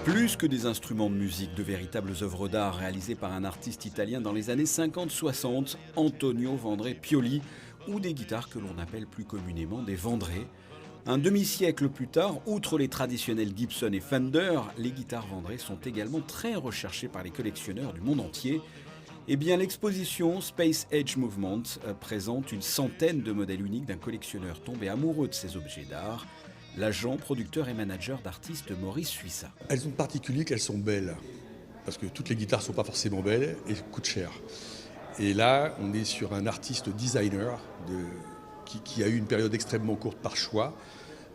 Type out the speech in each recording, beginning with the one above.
Plus que des instruments de musique, de véritables œuvres d'art réalisées par un artiste italien dans les années 50-60, Antonio Vandré Pioli, ou des guitares que l'on appelle plus communément des Vandré. Un demi-siècle plus tard, outre les traditionnels Gibson et Fender, les guitares Vandré sont également très recherchées par les collectionneurs du monde entier. Eh bien, l'exposition Space Age Movement présente une centaine de modèles uniques d'un collectionneur tombé amoureux de ces objets d'art, l'agent, producteur et manager d'artistes Maurice Suissa. Elles ont de particulier qu'elles sont belles, parce que toutes les guitares ne sont pas forcément belles et coûtent cher. Et là, on est sur un artiste designer qui a eu une période extrêmement courte par choix,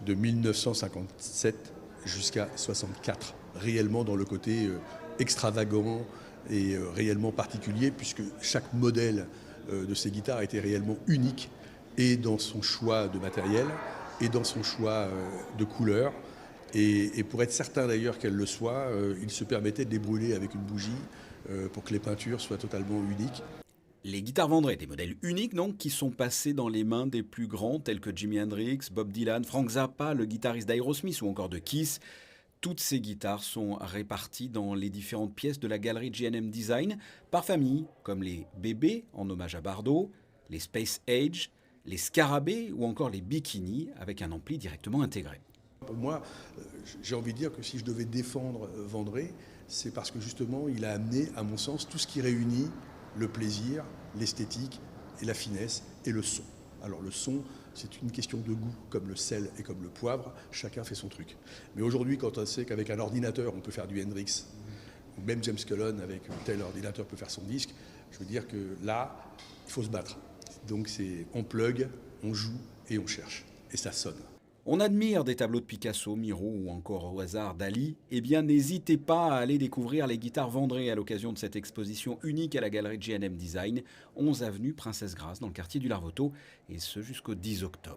de 1957 jusqu'à 64, réellement dans le côté extravagant et réellement particulier, puisque chaque modèle de ces guitares était réellement unique, et dans son choix de matériel, et dans son choix de couleur. Et pour être certain d'ailleurs qu'elle le soit, il se permettait de les brûler avec une bougie pour que les peintures soient totalement uniques. Les guitares Vandré, des modèles uniques donc, qui sont passés dans les mains des plus grands tels que Jimi Hendrix, Bob Dylan, Frank Zappa, le guitariste d'Aerosmith ou encore de Kiss. Toutes ces guitares sont réparties dans les différentes pièces de la galerie J&M Design par famille, comme les bébés en hommage à Bardot, les Space Age, les Scarabées ou encore les Bikini avec un ampli directement intégré. Pour moi, j'ai envie de dire que si je devais défendre Vandré, c'est parce que justement il a amené, à mon sens, tout ce qui réunit le plaisir, l'esthétique et la finesse et le son. Alors le son, c'est une question de goût, comme le sel et comme le poivre, chacun fait son truc. Mais aujourd'hui, quand on sait qu'avec un ordinateur, on peut faire du Hendrix, ou même James Cullen, avec un tel ordinateur, peut faire son disque, je veux dire que là, il faut se battre. Donc on plug, on joue et on cherche. Et ça sonne. On admire des tableaux de Picasso, Miro ou encore au hasard Dali. Eh bien, n'hésitez pas à aller découvrir les guitares Vandré à l'occasion de cette exposition unique à la galerie J&M Design, 11 avenue Princesse Grace dans le quartier du Larvoto, et ce jusqu'au 10 octobre.